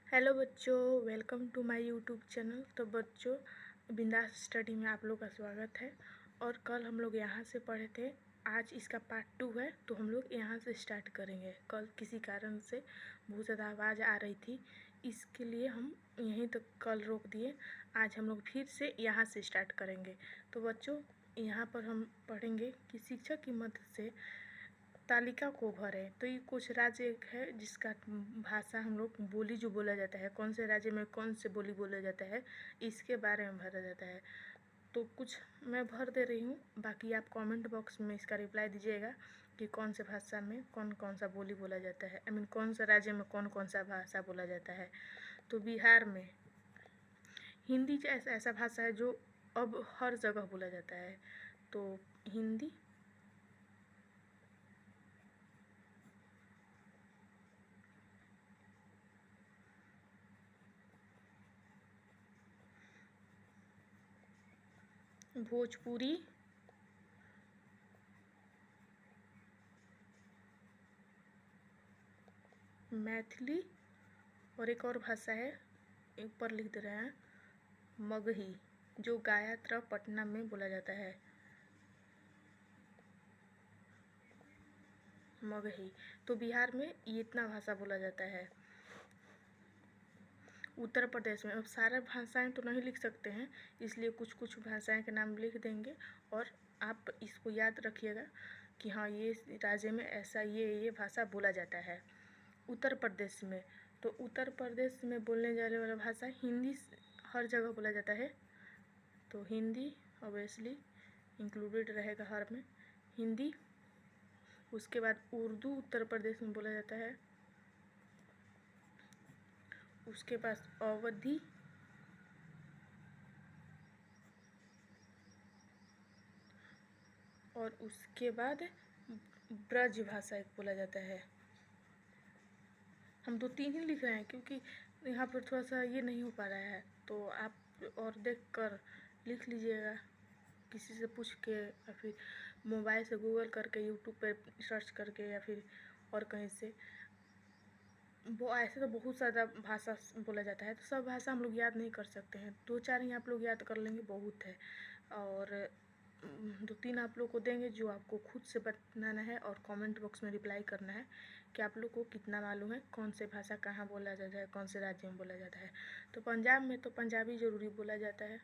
Hello बच्चों, welcome to my YouTube channel. तो बच्चों, बिंदास स्टडी में आप लोग का स्वागत है। और कल हम लोग यहाँ से पढ़े थे, आज इसका पार्ट 2 है, तो हम लोग यहाँ से स्टार्ट करेंगे। कल किसी कारण से बहुत ज़्यादा आवाज़ आ रही थी, इसके लिए हम यहीं तक कल रोक दिए। आज हम लोग फिर से यहाँ से स्टार्ट करेंगे। तो बच्चों, यहाँ पर हम पढ़ेंगे कि शिक्षक की मदद से तालिका को भरें। तो ये कुछ राज्य एक है जिसका भाषा हम लोग बोली जो बोला जाता है, कौन से राज्य में कौन से बोली बोला जाता है, इसके बारे में भरा जाता है। तो कुछ मैं भर दे रही हूँ, बाकी आप कमेंट बॉक्स में इसका रिप्लाई दीजिएगा कि कौन से भाषा में कौन कौन सा बोली बोला जाता है, कौन सा राज्य में कौन कौन सा भाषा बोला जाता है। तो बिहार में हिंदी ऐसा भाषा है जो अब हर जगह बोला जाता है। तो हिंदी, भोजपुरी, मैथिली, और एक और भाषा है, ऊपर लिख दे रहे हैं, मगही, जो गया तरफ पटना में बोला जाता है। मगही। तो बिहार में ये इतना भाषा बोला जाता है। उत्तर प्रदेश में, अब सारा भाषाएं तो नहीं लिख सकते हैं, इसलिए कुछ कुछ भाषाएं के नाम लिख देंगे और आप इसको याद रखिएगा कि हाँ, ये राज्य में ऐसा ये भाषा बोला जाता है। उत्तर प्रदेश में, तो उत्तर प्रदेश में बोलने जाने वाला भाषा हिंदी हर जगह बोला जाता है। तो हिंदी ऑब्वियसली इंक्लूडेड रहेगा हर में, हिंदी। उसके बाद उर्दू उत्तर प्रदेश में बोला जाता है। उसके पास अवधी, और उसके बाद ब्रज भाषा एक बोला जाता है। हम 2-3 ही लिख रहे हैं क्योंकि यहाँ पर थोड़ा सा ये नहीं हो पा रहा है, तो आप और देख कर लिख लीजिएगा, किसी से पूछ के या फिर मोबाइल से गूगल करके, यूट्यूब पे सर्च करके, या फिर और कहीं से। वो ऐसे तो बहुत ज़्यादा भाषा बोला जाता है, तो सब भाषा हम लोग याद नहीं कर सकते हैं, 2-4 ही आप लोग याद कर लेंगे बहुत है। और 2-3 आप लोग को देंगे जो आपको खुद से बताना है और कमेंट बॉक्स में रिप्लाई करना है कि आप लोग को कितना मालूम है, कौन से भाषा कहाँ बोला जाता है, कौन से राज्य में बोला जाता है। तो पंजाब में तो पंजाबी ज़रूरी बोला जाता है,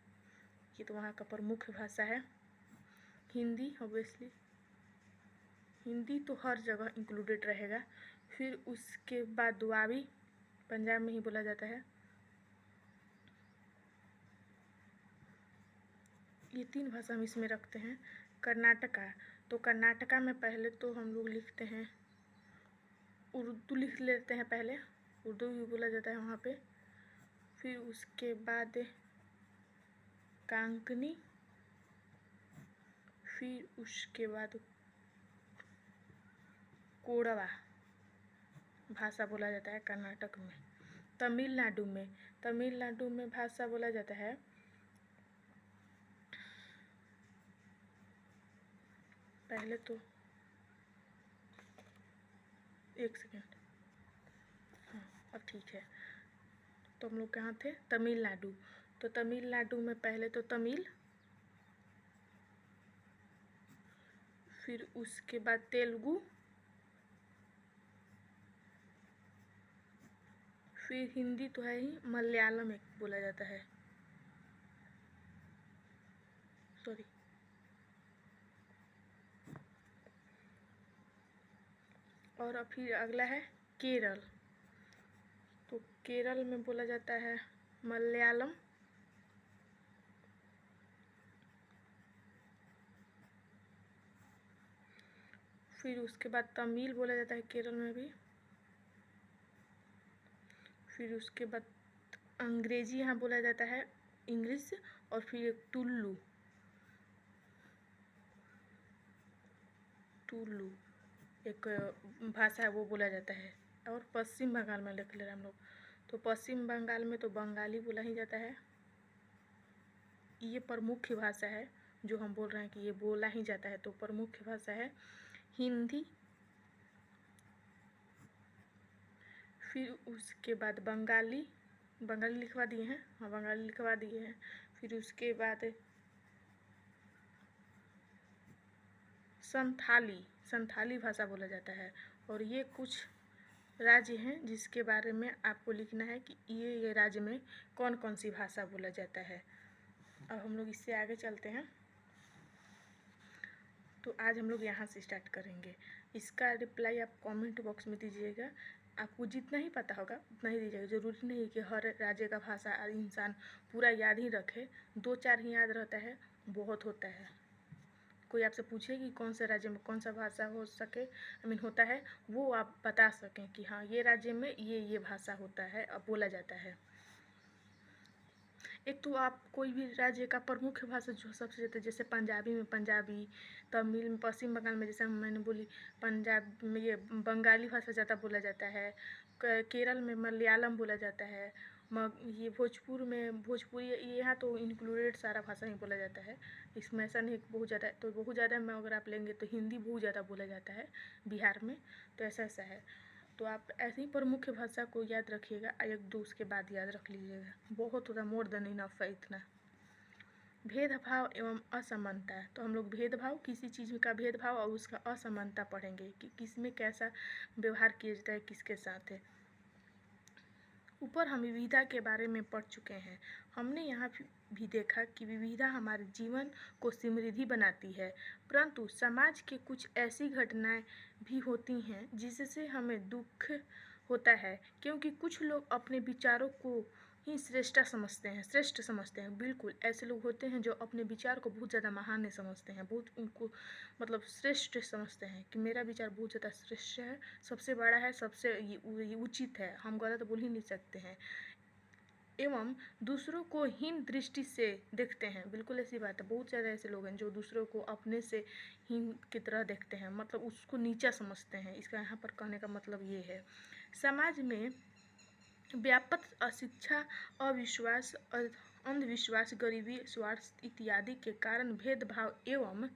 ये तो वहाँ का प्रमुख भाषा है। हिंदी ऑब्वियसली, हिंदी तो हर जगह इंक्लूडेड रहेगा। फिर उसके बाद दुआबी पंजाब में ही बोला जाता है। ये 3 भाषा हम इसमें रखते हैं। कर्नाटका, तो कर्नाटका में पहले तो हम लोग लिखते हैं, उर्दू लिख लेते हैं पहले, उर्दू भी बोला जाता है वहाँ पे। फिर उसके बाद कांकनी, फिर उसके बाद कोडवा भाषा बोला जाता है कर्नाटक में। तमिलनाडु में भाषा बोला जाता है, पहले तो एक सेकेंड, हाँ अब ठीक है। तो हम लोग कहाँ थे, तमिलनाडु। तो तमिलनाडु में पहले तो तमिल, फिर उसके बाद तेलुगु, फिर हिंदी तो है ही, मलयालम एक बोला जाता है, सॉरी। और फिर अगला है केरल, तो केरल में बोला जाता है मलयालम। फिर उसके बाद तमिल बोला जाता है केरल में भी। फिर उसके बाद अंग्रेजी यहाँ बोला जाता है, इंग्लिश। और फिर एक टुल्लू, टुल्लू एक भाषा है, वो बोला जाता है। और पश्चिम बंगाल में लिख ले रहे हम लोग, तो पश्चिम बंगाल में तो बंगाली बोला ही जाता है। ये प्रमुख भाषा है जो हम बोल रहे हैं कि ये बोला ही जाता है, तो प्रमुख भाषा है हिंदी। फिर उसके बाद बंगाली लिखवा दिए हैं, हाँ बंगाली लिखवा दिए हैं। फिर उसके बाद संथाली भाषा बोला जाता है। और ये कुछ राज्य हैं जिसके बारे में आपको लिखना है कि ये राज्य में कौन कौन सी भाषा बोला जाता है। अब हम लोग इससे आगे चलते हैं। तो आज हम लोग यहाँ से स्टार्ट करेंगे। इसका रिप्लाई आप कमेंट बॉक्स में दीजिएगा। आपको जितना ही पता होगा उतना ही दीजिएगा। ज़रूरी नहीं कि हर राज्य का भाषा इंसान पूरा याद ही रखे, 2-4 ही याद रहता है बहुत होता है। कोई आपसे पूछे कि कौन से राज्य में कौन सा भाषा हो सके होता है, वो आप बता सकें कि हाँ ये राज्य में ये भाषा होता है और बोला जाता है। एक तो आप कोई भी राज्य का प्रमुख भाषा जो सबसे ज़्यादा, जैसे पंजाबी में पंजाबी, तमिल में, पश्चिम बंगाल में जैसे मैंने बोली पंजाब में ये बंगाली भाषा ज़्यादा बोला जाता है। केरल में मलयालम बोला जाता है। ये भोजपुर में भोजपुरी, यहाँ तो इंक्लूडेड सारा भाषा ही बोला जाता है। इसमें ऐसा नहीं बहुत ज़्यादा, तो बहुत ज़्यादा में अगर आप लेंगे तो हिंदी बहुत ज़्यादा बोला जाता है बिहार में। तो ऐसा है। तो आप ऐसे ही प्रमुख भाषा को याद रखिएगा, 1-2 उसके बाद याद रख लीजिएगा, बहुत होता, मोर देन इनफ है इतना। भेदभाव एवं असमानता, तो हम लोग भेदभाव, किसी चीज़ का भेदभाव और उसका असमानता पढ़ेंगे कि किस में कैसा व्यवहार किया जाता है किसके साथ है। ऊपर हम विविधता के बारे में पढ़ चुके हैं। हमने यहाँ भी देखा कि विविधता हमारे जीवन को समृद्धि बनाती है, परंतु समाज के कुछ ऐसी घटनाएं भी होती हैं जिससे हमें दुख होता है, क्योंकि कुछ लोग अपने विचारों को ही श्रेष्ठ समझते हैं। बिल्कुल ऐसे लोग होते हैं जो अपने विचार को बहुत ज़्यादा महान समझते हैं, बहुत उनको मतलब श्रेष्ठ समझते हैं कि मेरा विचार बहुत ज़्यादा श्रेष्ठ है, सबसे बड़ा है, सबसे ये उचित है, हम गलत बोल ही नहीं सकते हैं। एवं दूसरों को हीन दृष्टि से देखते हैं। बिल्कुल ऐसी बात है, बहुत ज़्यादा ऐसे लोग हैं जो दूसरों को अपने से हीन की तरह देखते हैं, मतलब उसको नीचा समझते हैं। इसका यहाँ पर कहने का मतलब ये है। समाज में व्यापक अशिक्षा, अविश्वास, अंधविश्वास, गरीबी, स्वार्थ इत्यादि के कारण भेदभाव एवं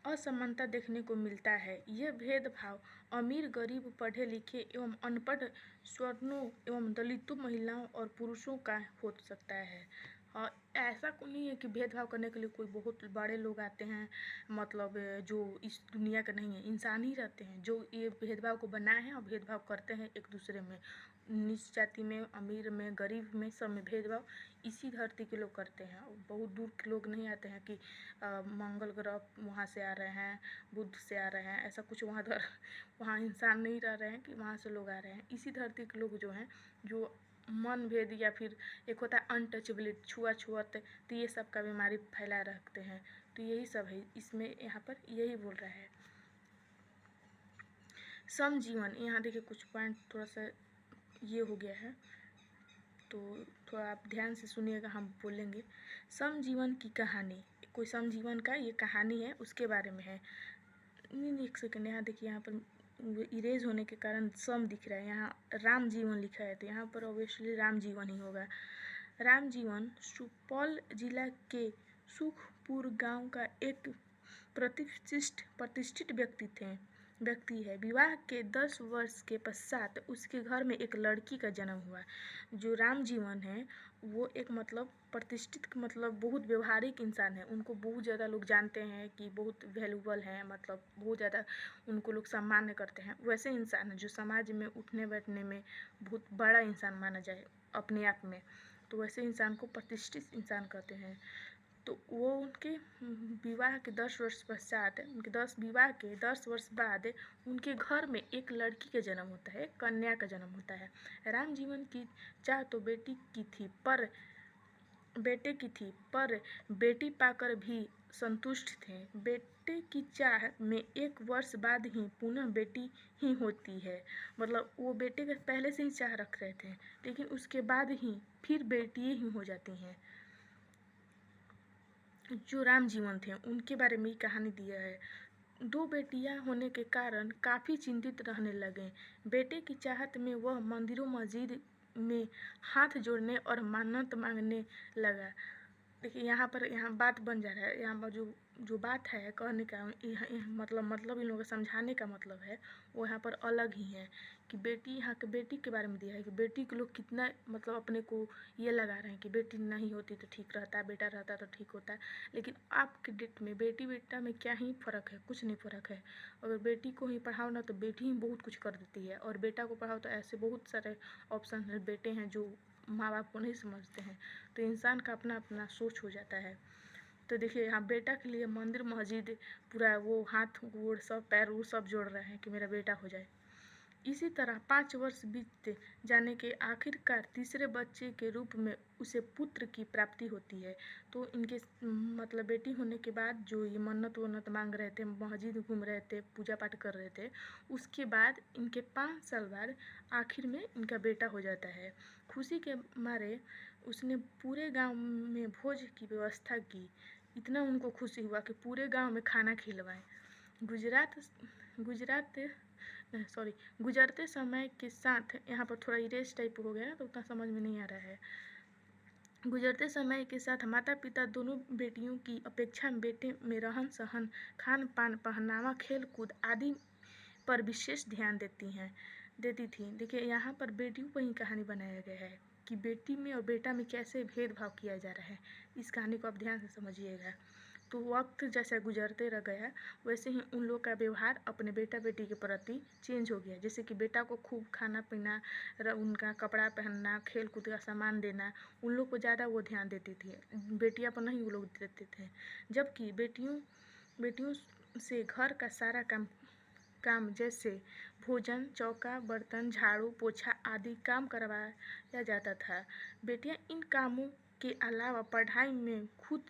असमानता देखने को मिलता है। यह भेदभाव अमीर, गरीब, पढ़े लिखे एवं अनपढ़, सवर्णों एवं दलितों, महिलाओं और पुरुषों का हो सकता है। ऐसा नहीं है कि भेदभाव करने के लिए कोई बहुत बड़े लोग आते हैं, मतलब जो इस दुनिया का नहीं है, इंसान ही रहते हैं जो ये भेदभाव को बनाए हैं और भेदभाव करते हैं एक दूसरे में। नीच जाति में, अमीर में, गरीब में, सब में भेदभाव इसी धरती के लोग करते हैं। बहुत दूर के लोग नहीं आते हैं कि मंगल ग्रह वहाँ से आ रहे हैं, बुध से आ रहे हैं, ऐसा कुछ वहाँ इंसान नहीं रह रहे हैं कि वहाँ से लोग आ रहे हैं। इसी धरती के लोग जो हैं, जो मन भेद या फिर एक होता है अनटचेबिलिटी, छुआछूत, तो ये सब का बीमारी फैला रखते हैं। तो यही सब है इसमें, यहाँ पर यही बोल रहा है। समजीवन, यहाँ देखिए कुछ पॉइंट थोड़ा सा ये हो गया है, तो थोड़ा आप ध्यान से सुनिएगा, हम बोलेंगे। समजीवन की कहानी, कोई समजीवन का ये कहानी है, उसके बारे में है। नहीं, एक सेकेंड, यहाँ देखिए, यहाँ पर इरेज होने के कारण सम दिख रहा है, यहाँ राम जीवन लिखा है, तो यहाँ पर ऑब्वियसली राम जीवन ही होगा। राम जीवन सुपौल जिला के सुखपुर गांव का एक प्रतिष्ठित व्यक्ति है। विवाह के 10 वर्ष के पश्चात उसके घर में एक लड़की का जन्म हुआ। जो राम जीवन है वो एक मतलब प्रतिष्ठित, मतलब बहुत व्यवहारिक इंसान है। उनको बहुत ज़्यादा लोग जानते हैं कि बहुत वैल्यूबल हैं, मतलब बहुत ज़्यादा उनको लोग सम्मान करते हैं। वैसे इंसान है जो समाज में उठने बैठने में बहुत बड़ा इंसान माना जाए अपने आप में, तो वैसे इंसान को प्रतिष्ठित इंसान कहते हैं। तो वो उनके विवाह के 10 वर्ष पश्चात, विवाह के 10 वर्ष बाद उनके घर में एक लड़की का जन्म होता है, कन्या का जन्म होता है। राम जीवन की चाह तो बेटे की थी, पर बेटी पाकर भी संतुष्ट थे। बेटे की चाह में 1 वर्ष बाद ही पुनः बेटी ही होती है, मतलब वो बेटे का पहले से ही चाह रख रहे थे, लेकिन उसके बाद ही फिर बेटी ही हो जाती हैं। जो राम जीवन थे उनके बारे में कहानी दिया है। 2 बेटियां होने के कारण काफ़ी चिंतित रहने लगे। बेटे की चाहत में वह मंदिरों मस्जिद में हाथ जोड़ने और मन्नत मांगने लगा। देखिए यहाँ बात बन जा रहा है, यहाँ पर जो जो बात है कहने का मतलब इन लोगों को समझाने का मतलब है वो यहाँ पर अलग ही है कि बेटी यहाँ के बेटी के बारे में दिया है कि बेटी के लोग कितना मतलब अपने को ये लगा रहे हैं कि बेटी नहीं होती तो ठीक रहता, बेटा रहता तो ठीक होता। लेकिन आपके डेट में बेटी बेटा में क्या ही फ़र्क है, कुछ नहीं फ़र्क है। अगर बेटी को ही पढ़ाओ ना तो बेटी ही बहुत कुछ कर देती है, और बेटा को पढ़ाओ तो ऐसे बहुत सारे ऑप्शन हैं, बेटे हैं जो माँ बाप को नहीं समझते हैं। तो इंसान का अपना अपना सोच हो जाता है। तो देखिए यहाँ बेटा के लिए मंदिर मस्जिद पूरा वो हाथ गोड़ सब पैर वो सब जोड़ रहे हैं कि मेरा बेटा हो जाए। इसी तरह 5 वर्ष बीत जाने के आखिरकार तीसरे बच्चे के रूप में उसे पुत्र की प्राप्ति होती है। तो इनके मतलब बेटी होने के बाद जो ये मन्नत वन्नत मांग रहे थे, मस्जिद घूम रहे थे, पूजा पाठ कर रहे थे, उसके बाद इनके 5 साल बाद आखिर में इनका बेटा हो जाता है। खुशी के मारे उसने पूरे गांव में भोज की व्यवस्था की। इतना उनको खुशी हुआ कि पूरे गांव में खाना खिलवाएं। गुजरात गुजरते समय के साथ, यहाँ पर थोड़ा इरेज टाइप हो गया तो उतना समझ में नहीं आ रहा है। गुजरते समय के साथ माता पिता दोनों बेटियों की अपेक्षा बेटे में रहन सहन, खान पान, पहनावा, खेल कूद आदि पर विशेष ध्यान देती थी। देखिए यहाँ पर बेटियों पर ही कहानी बनाया गया है कि बेटी में और बेटा में कैसे भेदभाव किया जा रहा है। इस कहानी को आप ध्यान से समझिएगा। तो वक्त जैसे गुजरते रह गया वैसे ही उन लोग का व्यवहार अपने बेटा बेटी के प्रति चेंज हो गया। जैसे कि बेटा को खूब खाना पीना, उनका कपड़ा पहनना, खेल कूद का सामान देना, उन लोग को ज़्यादा वो ध्यान देती थी, बेटियां पर नहीं वो लोग देते थे। जबकि बेटियों से घर का सारा काम जैसे भोजन, चौका बर्तन, झाड़ू पोछा आदि काम करवाया जाता था। बेटियां इन कामों के अलावा पढ़ाई में खुद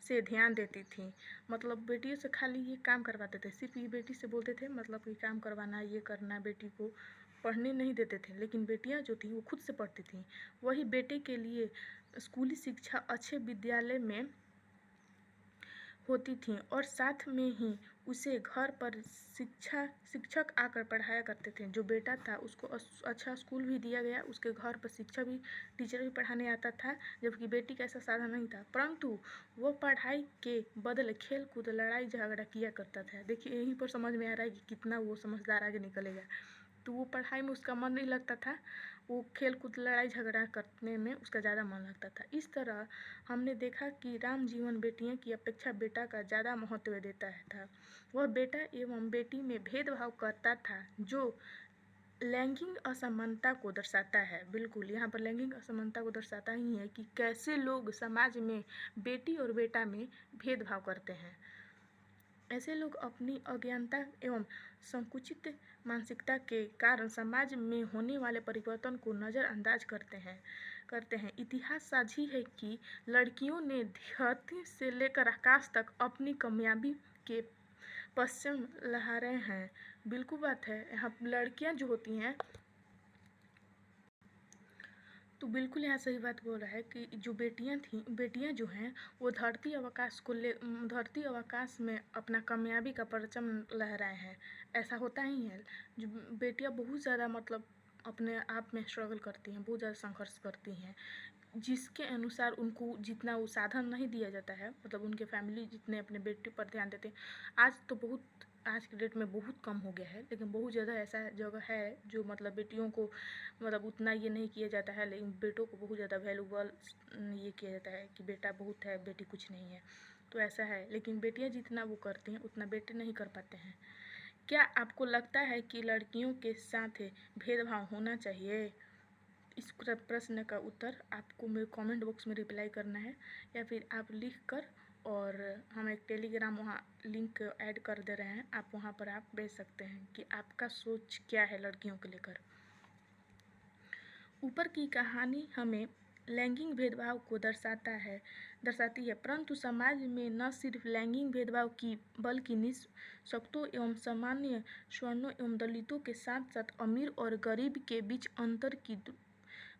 से ध्यान देती थी। मतलब बेटियों से खाली ये काम करवाते थे, सिर्फ ये बेटी से बोलते थे मतलब कि काम करवाना, ये करना, बेटी को पढ़ने नहीं देते थे। लेकिन बेटियां जो थी वो खुद से पढ़ती थी। वही बेटे के लिए स्कूली शिक्षा अच्छे विद्यालय में होती थी और साथ में ही उसे घर पर शिक्षक आकर पढ़ाया करते थे। जो बेटा था उसको अच्छा स्कूल भी दिया गया, उसके घर पर शिक्षा भी, टीचर भी पढ़ाने आता था, जबकि बेटी का ऐसा साधन नहीं था। परंतु वो पढ़ाई के बदले खेल कूद, लड़ाई झगड़ा किया करता था। देखिए यहीं पर समझ में आ रहा है कि कितना वो समझदार आगे निकलेगा। तो वो पढ़ाई में उसका मन नहीं लगता था, वो खेल कूद लड़ाई झगड़ा करने में उसका ज़्यादा मन लगता था। इस तरह हमने देखा कि राम जीवन बेटियों की अपेक्षा बेटा का ज़्यादा महत्व देता था। वह बेटा एवं बेटी में भेदभाव करता था जो लैंगिक असमानता को दर्शाता है। बिल्कुल यहाँ पर लैंगिक असमानता को दर्शाता ही है कि कैसे लोग समाज में बेटी और बेटा में भेदभाव करते हैं। ऐसे लोग अपनी अज्ञानता एवं संकुचित मानसिकता के कारण समाज में होने वाले परिवर्तन को नज़रअंदाज करते हैं। इतिहास साझी है कि लड़कियों ने धरती से लेकर आकाश तक अपनी कामयाबी के परचम लहराए हैं। बिल्कुल बात है, यहाँ लड़कियाँ जो होती हैं तो बिल्कुल यहाँ सही बात बोल रहा है कि जो बेटियाँ जो हैं वो धरती आकाश में अपना कामयाबी का परचम लहराए हैं। ऐसा होता ही है। जो बेटियाँ बहुत ज़्यादा मतलब अपने आप में स्ट्रगल करती हैं, बहुत ज़्यादा संघर्ष करती हैं, जिसके अनुसार उनको जितना वो साधन नहीं दिया जाता है, मतलब उनके फैमिली जितने अपने बेटी पर ध्यान देते हैं। आज के डेट में बहुत कम हो गया है, लेकिन बहुत ज़्यादा ऐसा जगह है जो मतलब बेटियों को मतलब उतना ये नहीं किया जाता है, लेकिन बेटों को बहुत ज़्यादा वैल्यूबल ये किया जाता है कि बेटा बहुत है, बेटी कुछ नहीं है। तो ऐसा है, लेकिन बेटियां जितना वो करती हैं उतना बेटे नहीं कर पाते हैं। क्या आपको लगता है कि लड़कियों के साथ भेदभाव होना चाहिए? इस प्रश्न का उत्तर आपको मेरे कमेंट बॉक्स में रिप्लाई करना है, या फिर आप लिख कर, और हम एक टेलीग्राम वहाँ लिंक ऐड कर दे रहे हैं, आप वहाँ पर आप भेज सकते हैं कि आपका सोच क्या है लड़कियों को लेकर। ऊपर की कहानी हमें लैंगिक भेदभाव को दर्शाती है, परंतु समाज में न सिर्फ लैंगिक भेदभाव की बल्कि निःशक्तों एवं सामान्य सवर्णों एवं दलितों के साथ साथ अमीर और गरीब के बीच अंतर की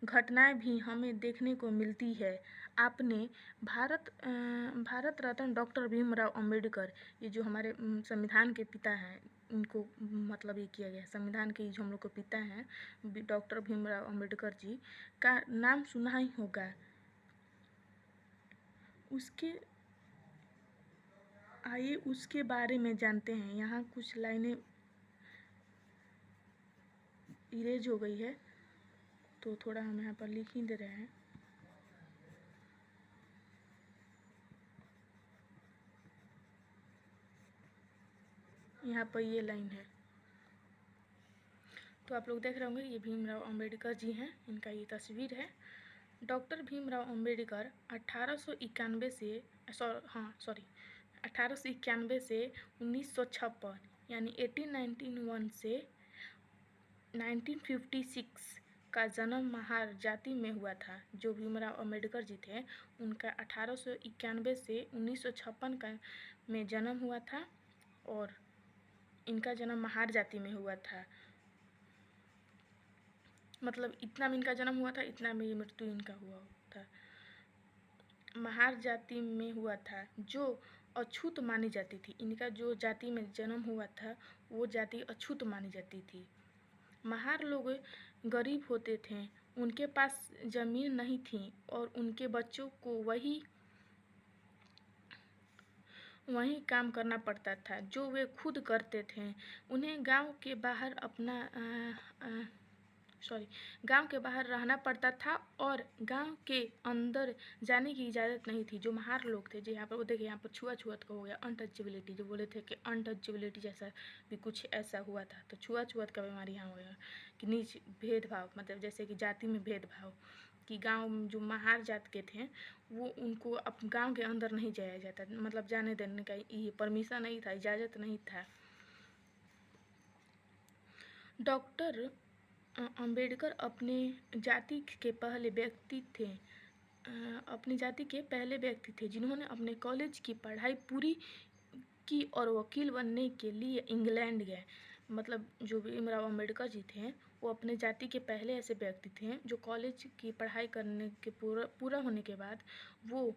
घटनाएं भी हमें देखने को मिलती है। आपने भारत रत्न डॉक्टर भीमराव अंबेडकर, ये जो हमारे संविधान के पिता हैं, इनको मतलब ये किया गया संविधान के जो हम लोग के पिता हैं डॉक्टर भीमराव अंबेडकर जी का नाम सुना ही होगा। आइए उसके बारे में जानते हैं। यहाँ कुछ लाइनें इरेज हो गई है तो थोड़ा हम यहाँ पर लिख ही दे रहे हैं। यहाँ पर ये लाइन है तो आप लोग देख रहे होंगे, ये भीमराव अंबेडकर जी हैं, इनका ये तस्वीर है। डॉक्टर भीमराव अंबेडकर 1891 से 1956 यानी 1891 से 1956 का जन्म महार जाति में हुआ था। जो भीमराव अंबेडकर जी थे उनका 1891 से 1956 का में जन्म हुआ था और इनका जन्म महार जाति में हुआ था। मतलब इतना में इनका जन्म हुआ था, इतना में ये मृत्यु इनका हुआ था। महार जाति में हुआ था जो अछूत मानी जाती थी। इनका जो जाति में जन्म हुआ था वो जाति अछूत मानी जाती थी। महार लोग गरीब होते थे, उनके पास ज़मीन नहीं थी और उनके बच्चों को वही काम करना पड़ता था जो वे खुद करते थे। उन्हें गांव के बाहर गांव के बाहर रहना पड़ता था और गांव के अंदर जाने की इजाज़त नहीं थी। जो महार लोग थे, जो यहाँ पर वो देखिए, यहाँ पर छुआछूत का हो गया, अनटचेबिलिटी, जो बोले थे कि अनटचेबिलिटी जैसा भी कुछ ऐसा हुआ था, तो छुआछूत का बीमारी यहाँ हो गया कि नीच भेदभाव, मतलब जैसे कि जाति में भेदभाव, कि गांव में जो महार जात के थे वो उनको अब गांव के अंदर नहीं जाया जाता, मतलब जाने देने का ये परमिशन नहीं था, इजाज़त नहीं था। डॉक्टर अंबेडकर अपनी जाति के पहले व्यक्ति थे जिन्होंने अपने कॉलेज की पढ़ाई पूरी की और वकील बनने के लिए इंग्लैंड गए। मतलब जो भीमराव अंबेडकर जी थे वो अपने जाति के पहले ऐसे व्यक्ति थे जो कॉलेज की पढ़ाई करने के पूरा होने के बाद वो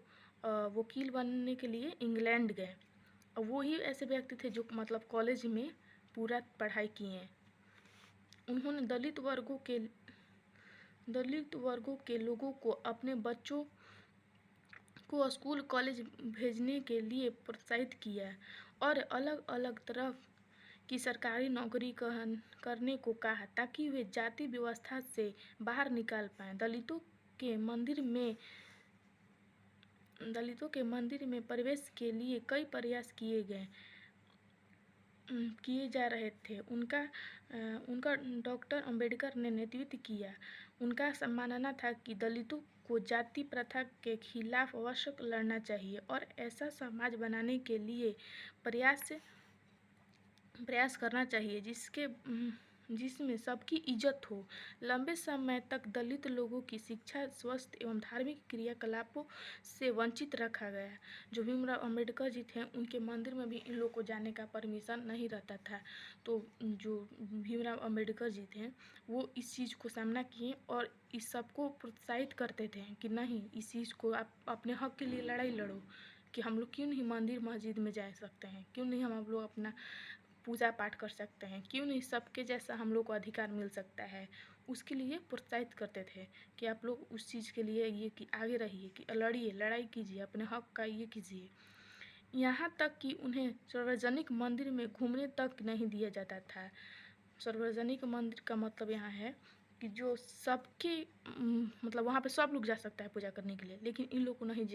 वकील बनने के लिए इंग्लैंड गए। और वो ही ऐसे व्यक्ति थे जो मतलब कॉलेज में पूरा पढ़ाई किए हैं। उन्होंने दलित वर्गों के लोगों को अपने बच्चों को स्कूल कॉलेज भेजने के लिए प्रोत्साहित किया और अलग अलग तरह की सरकारी नौकरी करने को कहा ताकि वे जाति व्यवस्था से बाहर निकाल पाएं। दलितों के मंदिर में प्रवेश के लिए कई प्रयास किए जा रहे थे। उनका डॉक्टर अंबेडकर ने नेतृत्व किया। उनका मानना था कि दलितों को जाति प्रथा के खिलाफ अवश्य लड़ना चाहिए और ऐसा समाज बनाने के लिए प्रयास करना चाहिए जिसमें सबकी इज्जत हो। लंबे समय तक दलित लोगों की शिक्षा, स्वास्थ्य एवं धार्मिक क्रियाकलापों से वंचित रखा गया। जो भीमराव अंबेडकर जी थे उनके मंदिर में भी इन लोगों को जाने का परमिशन नहीं रहता था। तो जो भीमराव अंबेडकर जी थे वो इस चीज़ को सामना किए और इस सबको प्रोत्साहित करते थे कि नहीं, इस चीज़ को आप अपने हक के लिए लड़ाई लड़ो, कि हम लोग क्यों नहीं मंदिर मस्जिद में जा सकते हैं, क्यों नहीं हम लोग अपना पूजा पाठ कर सकते हैं, क्यों नहीं सबके जैसा हम लोग को अधिकार मिल सकता है। उसके लिए प्रोत्साहित करते थे कि आप लोग उस चीज़ के लिए ये कि आगे रहिए, कि लड़िए, लड़ाई कीजिए, अपने हक का ये कीजिए। यहाँ तक कि उन्हें सार्वजनिक मंदिर में घूमने तक नहीं दिया जाता था। सार्वजनिक मंदिर का मतलब यहाँ है कि जो सबके मतलब वहाँ पे सब लोग जा सकता है पूजा करने के लिए, लेकिन इन लोग को नहीं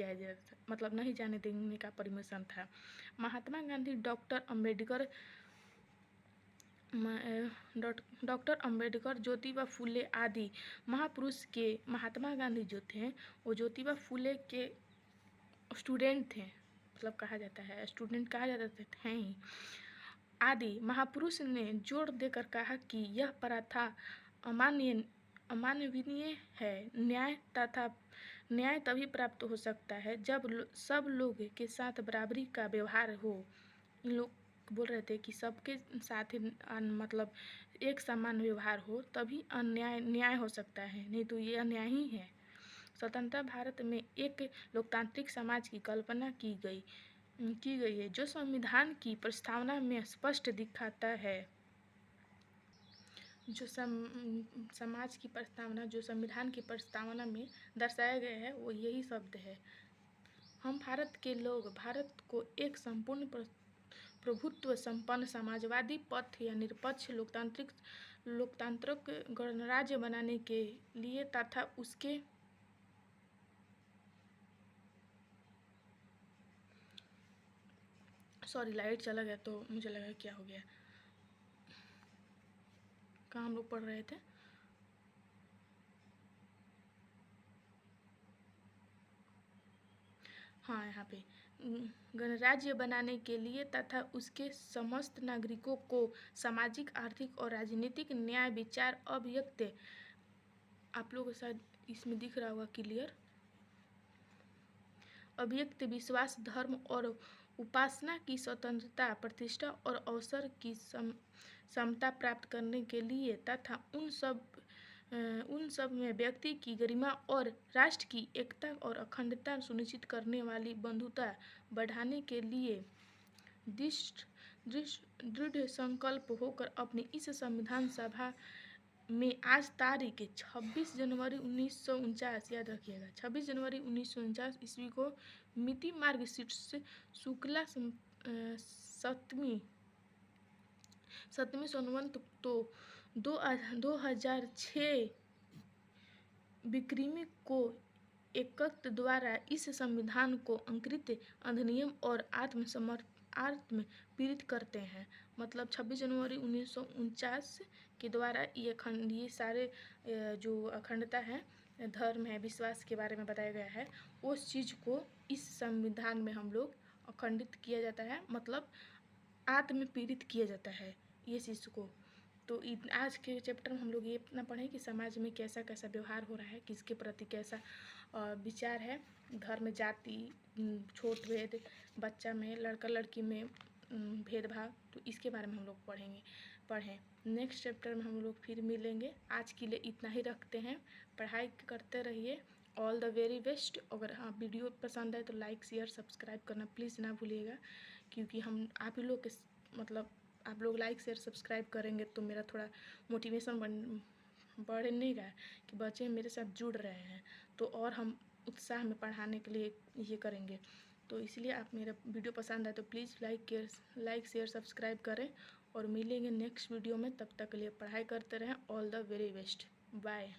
मतलब नहीं जाने देने का परमिशन था। महात्मा गांधी, डॉक्टर अंबेडकर, ज्योतिबा फुले आदि महापुरुष के महात्मा गांधी जो थे वो ज्योतिबा फुले के स्टूडेंट थे, मतलब कहा जाता है स्टूडेंट कहा जाता थे ही। आदि महापुरुष ने जोर देकर कहा कि यह प्रथा अमानवीय है। न्याय तभी प्राप्त हो सकता है जब सब लोग के साथ बराबरी का व्यवहार हो। इन लोग बोल रहे थे कि सबके साथ मतलब एक समान व्यवहार हो, तभी न्याय हो सकता है, नहीं तो ये अन्याय ही है। स्वतंत्र भारत में एक लोकतांत्रिक समाज की कल्पना की गई है जो संविधान की प्रस्तावना में स्पष्ट दिखाता है। जो समाज की प्रस्तावना, जो संविधान की प्रस्तावना में दर्शाया गया है वो यही शब्द है। हम भारत के लोग भारत को एक संपूर्ण प्रभुत्व संपन्न समाजवादी पथ या निरपक्ष लोकतांत्रिक गणराज्य बनाने के लिए तथा उसके सॉरी लाइट चला गया तो मुझे लगा क्या हो गया। कहाँ हम लोग पढ़ रहे थे? हाँ, यहाँ पे गणराज्य बनाने के लिए तथा उसके समस्त नागरिकों को सामाजिक, आर्थिक और राजनीतिक न्याय, विचार, अभिव्यक्ति, आप लोगों को शायद इसमें दिख रहा होगा क्लियर, अभिव्यक्ति, विश्वास, धर्म और उपासना की स्वतंत्रता, प्रतिष्ठा और अवसर की समता प्राप्त करने के लिए तथा उन सब में व्यक्ति की गरिमा और राष्ट्र की एकता और अखंडता सुनिश्चित करने वाली बंधुता बढ़ाने के लिए दृढ़ संकल्प होकर अपनी इस संविधान सभा में आज तारीख 26 जनवरी 1949, याद रखिएगा 26 जनवरी 1949 ईस्वी को मिति मार्गशीर्ष शुक्ला सप्तमी संवत तो 2006 विक्रमी को एकत्र द्वारा इस संविधान को अंकित अधिनियम और आत्म पीड़ित करते हैं। मतलब 26 जनवरी 1949 के द्वारा ये सारे जो अखंडता है, धर्म है, विश्वास के बारे में बताया गया है, उस चीज़ को इस संविधान में हम लोग अखंडित किया जाता है, मतलब आत्म पीड़ित किया जाता है ये चीज़ को। तो आज के चैप्टर में हम लोग ये इतना पढ़ें कि समाज में कैसा कैसा व्यवहार हो रहा है, किसके प्रति कैसा विचार है, धर्म, जाति, छोट भेद, बच्चा में, लड़का लड़की में भेदभाव, तो इसके बारे में हम लोग पढ़ें। नेक्स्ट चैप्टर में हम लोग फिर मिलेंगे। आज के लिए इतना ही रखते हैं। पढ़ाई करते रहिए। All the very best. अगर हाँ वीडियो पसंद आए तो लाइक, शेयर, सब्सक्राइब करना प्लीज़ ना भूलिएगा, क्योंकि हम आप ही लोग के मतलब आप लोग लाइक, शेयर, सब्सक्राइब करेंगे तो मेरा थोड़ा मोटिवेशन बढ़ने का कि बच्चे मेरे साथ जुड़ रहे हैं, तो और हम उत्साह में पढ़ाने के लिए ये करेंगे। तो इसलिए आप मेरा वीडियो पसंद आए तो प्लीज़ लाइक शेयर सब्सक्राइब करें और मिलेंगे नेक्स्ट वीडियो में। तब तक के लिए पढ़ाई करते रहें। All the very best. Bye.